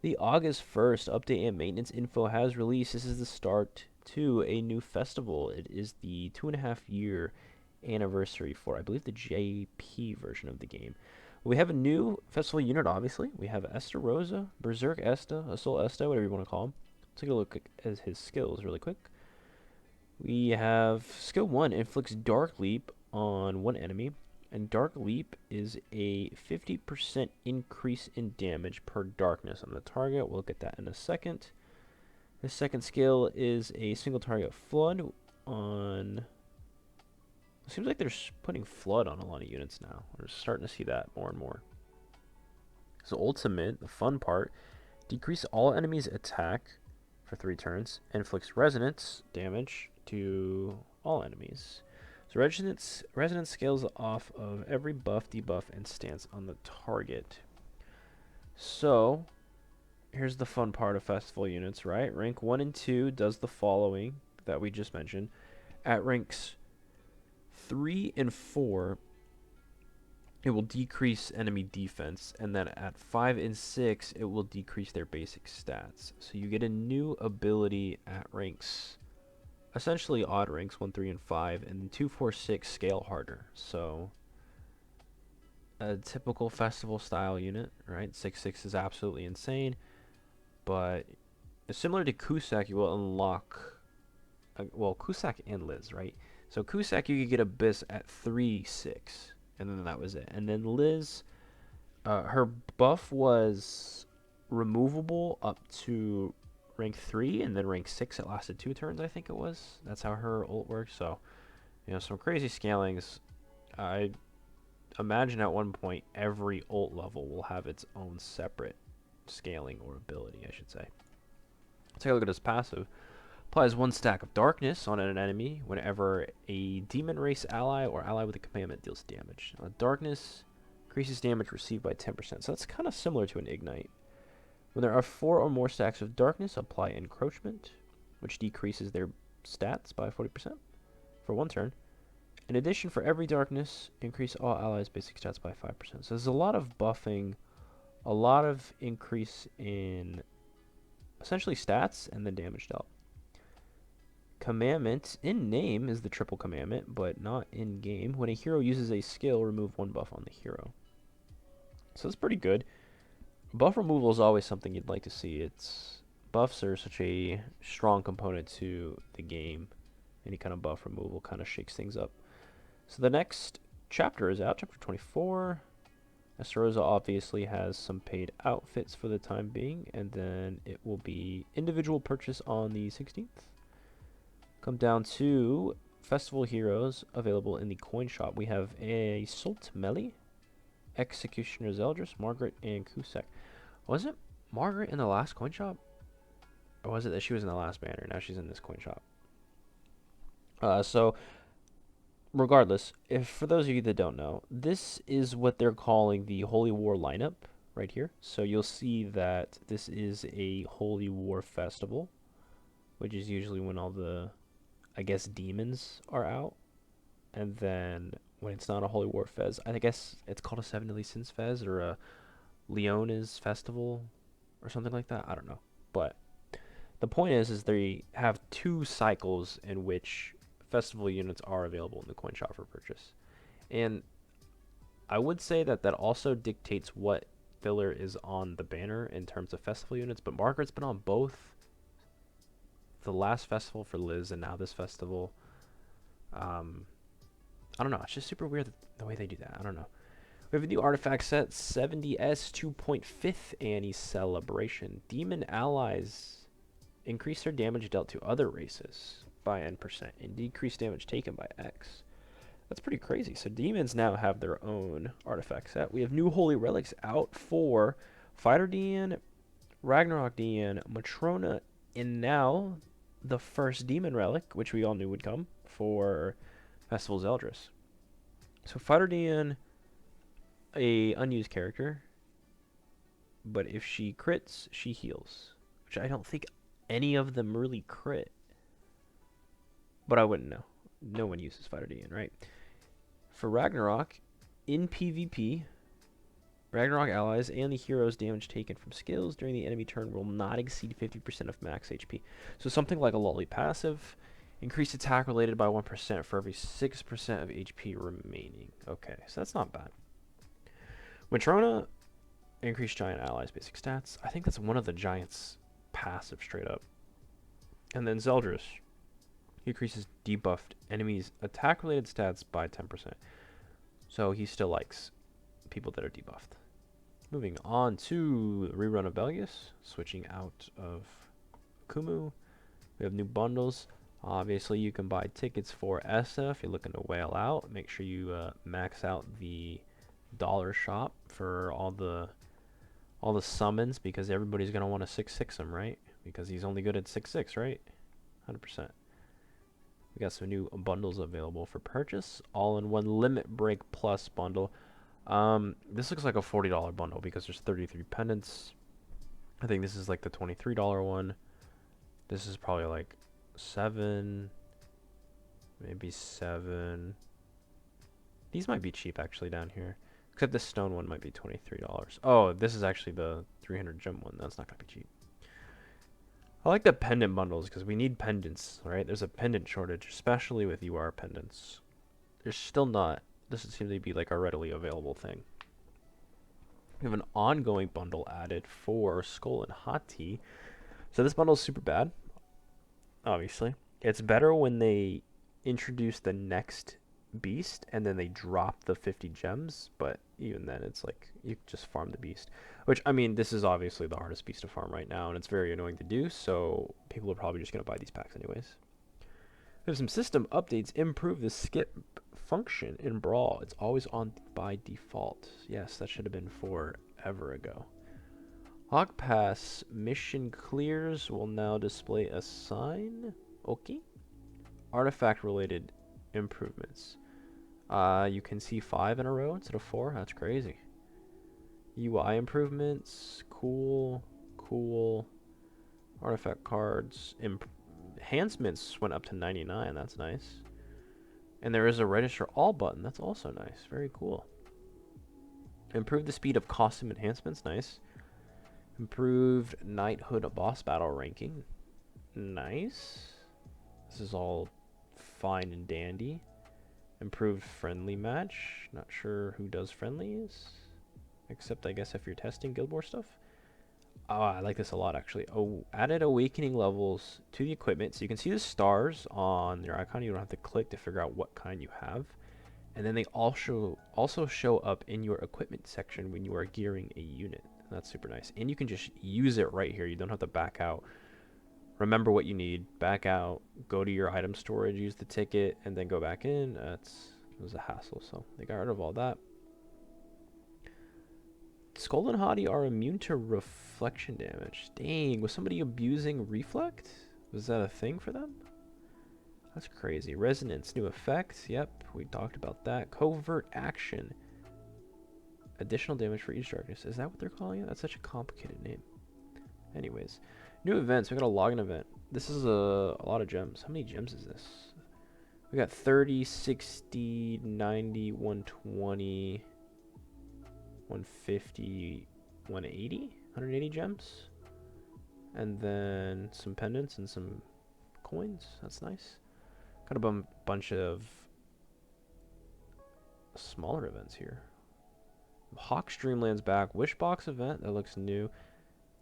The August 1st update and maintenance info has released. This is the start to a new festival. It is the 2.5 year anniversary for, I believe, the JP version of the game. We have a new festival unit, obviously. We have Festarossa, Berserk Esta, Assault Esta, whatever you want to call him. Let's take a look at his skills really quick. We have skill 1 inflicts Dark Leap on one enemy, and Dark Leap is a 50% increase in damage per darkness on the target. We'll look at that in a second. The second skill is a single target Flood on... It seems like they're putting Flood on a lot of units now. We're starting to see that more and more. So ultimate, the fun part, decrease all enemies' attack for 3 turns, inflicts resonance damage to all enemies. So resonance scales off of every buff, debuff, and stance on the target. So here's the fun part of festival units, right? Rank 1 and 2 does the following that we just mentioned. At ranks 3 and 4, it will decrease enemy defense, and then at 5 and 6, it will decrease their basic stats. So you get a new ability at ranks, essentially odd ranks 1, 3, and 5, and 2, 4, 6 scale harder. So a typical festival style unit, right? 6, 6 is absolutely insane, but similar to Cusack, you will unlock, well, Cusack and Liz, right? So Cusack, you could get Abyss at 3, 6. And then that was it. And then Liz, her buff was removable up to rank 3, and then rank 6 it lasted 2 turns, I think it was. That's how her ult works. So, some crazy scalings. I imagine at one point every ult level will have its own separate scaling or ability, I should say. Let's take a look at his passive. Applies 1 stack of darkness on an enemy whenever a demon race ally or ally with a commandment deals damage. Darkness increases damage received by 10%, so that's kind of similar to an ignite. When there are 4 or more stacks of darkness, apply encroachment, which decreases their stats by 40% for 1 turn. In addition, for every darkness, increase all allies' basic stats by 5%. So there's a lot of buffing, a lot of increase in essentially stats and then damage dealt. Commandment in name is the triple commandment, but not in game. When a hero uses a skill, remove 1 buff on the hero. So that's pretty good. Buff removal is always something you'd like to see. Buffs are such a strong component to the game. Any kind of buff removal kind of shakes things up. So the next chapter is out, chapter 24. Festarossa obviously has some paid outfits for the time being, and then it will be individual purchase on the 16th. Come down to Festival Heroes available in the coin shop. We have a Sult Melly, Executioner Zeldris, Margaret, and Cusack. Was it Margaret in the last coin shop? Or was it that she was in the last banner? Now she's in this coin shop. So, regardless, if for those of you that don't know, this is what they're calling the Holy War lineup right here. So you'll see that this is a Holy War festival, which is usually when all the, I guess, demons are out. And then when it's not a Holy War Fez, I guess it's called a Seven Deadly Sins Fez or a Leona's Festival or something like that. I don't know. But the point is they have 2 cycles in which festival units are available in the coin shop for purchase. And I would say that also dictates what filler is on the banner in terms of festival units. But Margaret's been on both. The last festival for Liz and now this festival. I don't know. It's just super weird the way they do that. I don't know. We have a new artifact set, 70S 2.5th Annie Celebration. Demon allies increase their damage dealt to other races by N% and decrease damage taken by X. That's pretty crazy. So demons now have their own artifact set. We have new holy relics out for Fighter Dean, Ragnarok Dean, Matrona, and now the first demon relic, which we all knew would come for Festival Zeldris. So Fighter Dean, a unused character, but if she crits, she heals, which I don't think any of them really crit. But I wouldn't know. No one uses Fighter Dean, right? For Ragnarok, in PvP, Ragnarok allies and the hero's damage taken from skills during the enemy turn will not exceed 50% of max HP. So something like a lolly passive. Increased attack related by 1% for every 6% of HP remaining. Okay, so that's not bad. Matrona, increased giant allies basic stats. I think that's one of the giants' passive straight up. And then Zeldris increases debuffed enemies' attack related stats by 10%. So he still likes people that are debuffed. Moving on to the rerun of Belgius, switching out of Kumu. We have new bundles. Obviously, you can buy tickets for SF if you're looking to whale out. Make sure you max out the dollar shop for all the summons, because everybody's gonna want to 6-6 him, right? Because he's only good at 6-6, right? 100%. We got some new bundles available for purchase. All-in-one Limit Break Plus bundle. This looks like a $40 bundle because there's 33 pendants. I think this is like the $23 one. This is probably like 7, maybe 7. These might be cheap actually down here. Except the stone one might be $23. Oh, this is actually the 300 gem one. That's not going to be cheap. I like the pendant bundles because we need pendants, right? There's a pendant shortage, especially with UR pendants. There's still not. This seems to be like a readily available thing. We have an ongoing bundle added for Skull and Hot Tea. So this bundle is super bad, obviously. It's better when they introduce the next beast and then they drop the 50 gems, but even then it's like you just farm the beast, which, I mean, this is obviously the hardest beast to farm right now and it's very annoying to do, so people are probably just going to buy these packs anyways. We have some system updates. Improve the skip function in Brawl. It's always on by default. Yes, that should have been forever ago. Hawk Pass mission clears will now display a sign. Okay. Artifact related improvements. You can see 5 in a row instead of 4. That's crazy. UI improvements. Cool. Cool. Artifact cards. Enhancements went up to 99. That's nice. And there is a register all button. That's also nice. Very cool. Improved the speed of costume enhancements. Nice. Improved knighthood boss battle ranking. Nice. This is all fine and dandy. Improved friendly match. Not sure who does friendlies, except I guess if you're testing Guild Wars stuff. Oh, I like this a lot actually. Oh, added awakening levels to the equipment, so you can see the stars on your icon. You don't have to click to figure out what kind you have, and then they also show up in your equipment section when you are gearing a unit. That's super nice, and you can just use it right here. You don't have to back out. Remember what you need, back out, go to your item storage, use the ticket, and then go back in. It was a hassle, so they got rid of all that. Skull and Hottie are immune to reflection damage. Dang, was somebody abusing reflect? Was that a thing for them? That's crazy. Resonance, new effects. Yep, we talked about that. Covert action. Additional damage for each darkness. Is that what they're calling it? That's such a complicated name. Anyways, new events. We got a login event. This is a lot of gems. How many gems is this? We got 30, 60, 90, 120, 150, 180, 180 gems. And then some pendants and some coins. That's nice. Got a bunch of smaller events here. Hawk Streamlands back. Wishbox event. That looks new.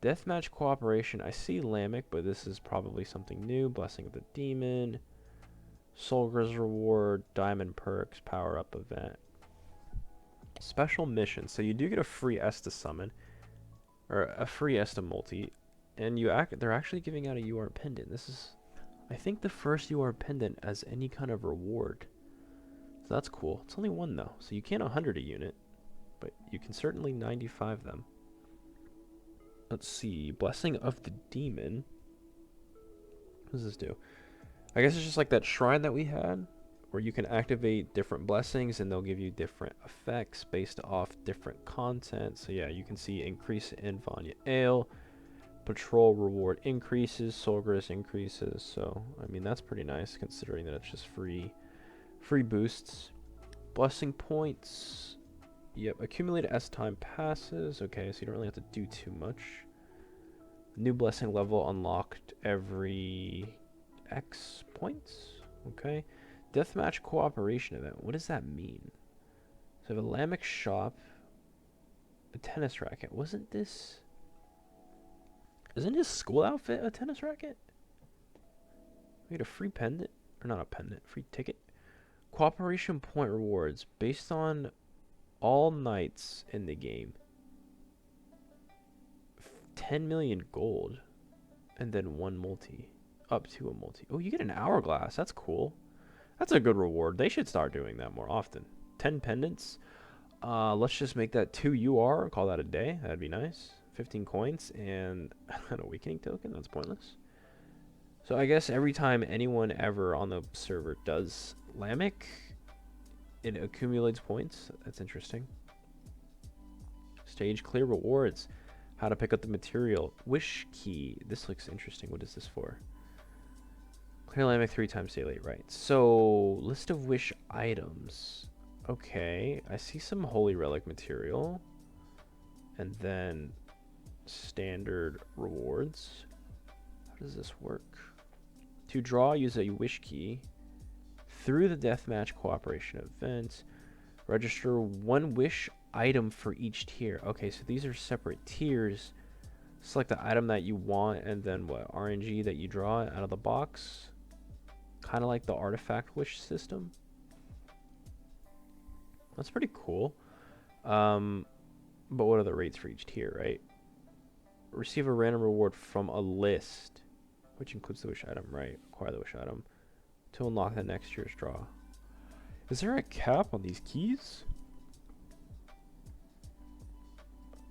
Deathmatch Cooperation. I see Lamech, but this is probably something new. Blessing of the Demon. Solgar's Reward. Diamond Perks. Power Up event. Special mission. So you do get a free Esta summon. Or a free Esta multi. And they're actually giving out a UR pendant. This is, I think, the first UR pendant as any kind of reward. So that's cool. It's only one though. So you can't 100 a unit. But you can certainly 95 them. Let's see. Blessing of the Demon. What does this do? I guess it's just like that shrine that we had, where you can activate different blessings and they'll give you different effects based off different content. So yeah, you can see increase in Vanya Ale. Patrol reward increases. Solgris increases. So, I mean, that's pretty nice considering that it's just free boosts. Blessing points. Yep, accumulate as time passes. Okay, so you don't really have to do too much. New blessing level unlocked every X points. Okay. Deathmatch Cooperation event. What does that mean? So I have a Lamech shop, a tennis racket. Wasn't this... Isn't his school outfit a tennis racket? We get a free pendant. Or not a pendant, free ticket. Cooperation point rewards based on all nights in the game. 10 million gold. And then one multi. Up to a multi. Oh, you get an hourglass. That's cool. That's a good reward. They should start doing that more often. 10 pendants. Let's just make that 2 UR and call that a day. That'd be nice. 15 coins and an awakening token. That's pointless. So I guess every time anyone ever on the server does Lamech, it accumulates points. That's interesting. Stage clear rewards. How to pick up the material. Wish key. This looks interesting. What is this for? Clear Lamech 3 times daily. Right. So, list of wish items. Okay. I see some holy relic material. And then standard rewards. How does this work? To draw, use a wish key. Through the Deathmatch Cooperation event, register 1 wish item for each tier. Okay, so these are separate tiers. Select the item that you want, and then what, RNG that you draw out of the box. Kind of like the artifact wish system. That's pretty cool. But what are the rates for each tier, right? Receive a random reward from a list, which includes the wish item, right? Acquire the wish item to unlock the next year's draw. Is there a cap on these keys?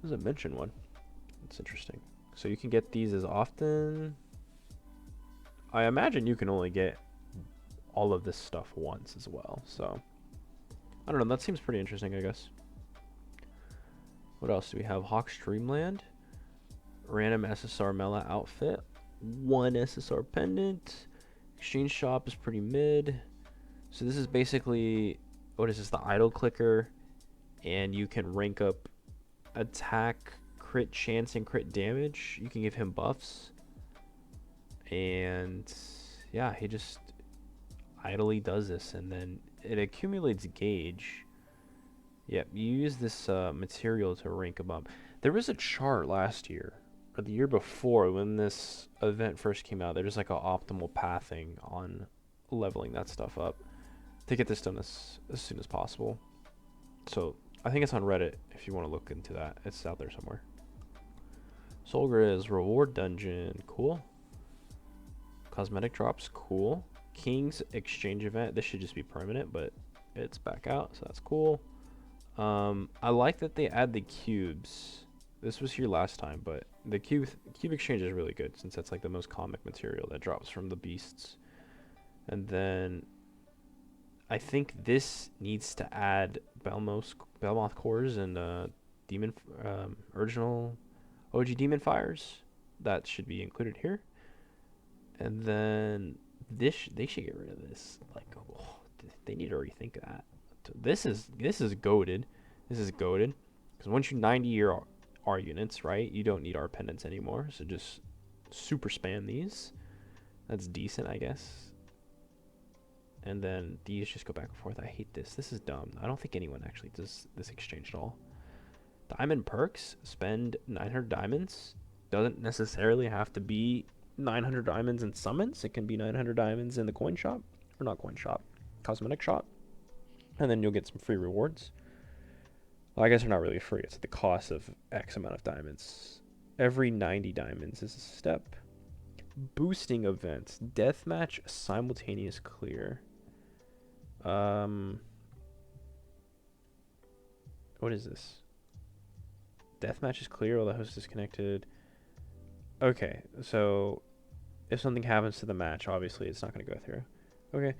Doesn't mention one. That's interesting. So you can get these as often. I imagine you can only get all of this stuff once as well. So I don't know. That seems pretty interesting, I guess. What else do we have? Hawk's Dreamland. Random SSR Mela outfit. 1 SSR pendant. Exchange shop is pretty mid. So this is basically, what is this? The idle clicker. And you can rank up attack, crit chance, and crit damage. You can give him buffs. And yeah, he just idly does this, and then it accumulates gauge. Yep, you use this material to rank him up. There was a chart last year, or the year before, when this event first came out. There's like an optimal pathing on leveling that stuff up to get this done as soon as possible. So I think it's on Reddit if you want to look into that. It's out there somewhere. Soul Grizz reward dungeon, cool. Cosmetic drops, cool. King's exchange event. This should just be permanent, but it's back out, so that's cool. I like that they add the cubes. This was here last time, but the cube exchange is really good since that's like the most comic material that drops from the beasts. And then I think this needs to add Belmoth cores and demon original OG demon fires. That should be included here. And then this, they should get rid of this. Like, oh, they need to rethink that. This is goated. This is goated because once you 90 your R units, right, you don't need R pendants anymore. So just super spam these. That's decent, I guess. And then these just go back and forth. I hate this. This is dumb. I don't think anyone actually does this exchange at all. Diamond perks. Spend 900 diamonds. Doesn't necessarily have to be 900 diamonds in summons. It can be 900 diamonds in the coin shop. Or not coin shop. Cosmetic shop. And then you'll get some free rewards. Well, I guess they're not really free. It's at the cost of X amount of diamonds. Every 90 diamonds is a step. Boosting events. Deathmatch simultaneous clear. What is this? Deathmatch is clear while the host is connected. Okay, so if something happens to the match, obviously it's not going to go through. Okay.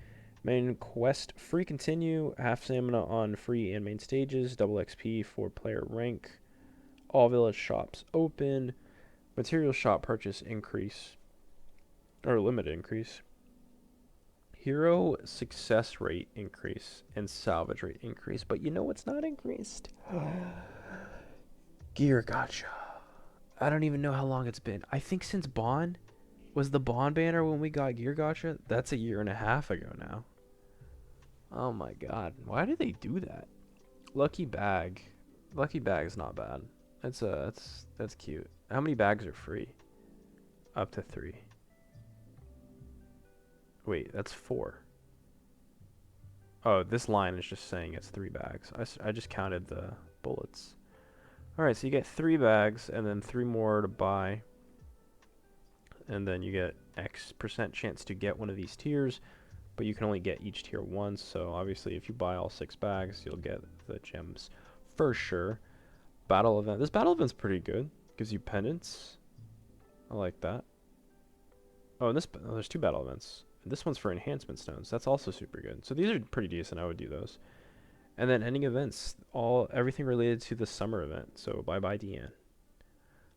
Main quest, free continue, half stamina on free and main stages, double XP for player rank. All village shops open. Material shop purchase increase, or limited increase. Hero success rate increase and salvage rate increase, but you know what's not increased? Gear gotcha. I don't even know how long it's been. I think since Bond was the Bond banner when we got Gear Gotcha. That's a year and a half ago now. Oh my god, why do they do that? Lucky bag. Lucky bag's not bad. That's cute. How many bags are free? Up to 3. Wait, that's 4. Oh, this line is just saying it's 3 bags. I just counted the bullets. Alright, so you get 3 bags and then 3 more to buy. And then you get X% chance to get one of these tiers, but you can only get each tier once. So obviously if you buy all 6 bags, you'll get the gems for sure. Battle event. This battle event's pretty good. Gives you pendants. I like that. Oh, and there's 2 battle events. And this one's for enhancement stones. That's also super good. So these are pretty decent. I would do those. And then ending events, everything related to the summer event. So bye Deanne.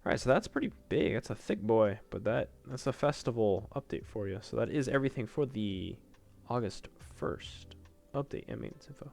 Alright, so that's pretty big. That's a thick boy, but that's a festival update for you. So that is everything for the August 1st update and maintenance info.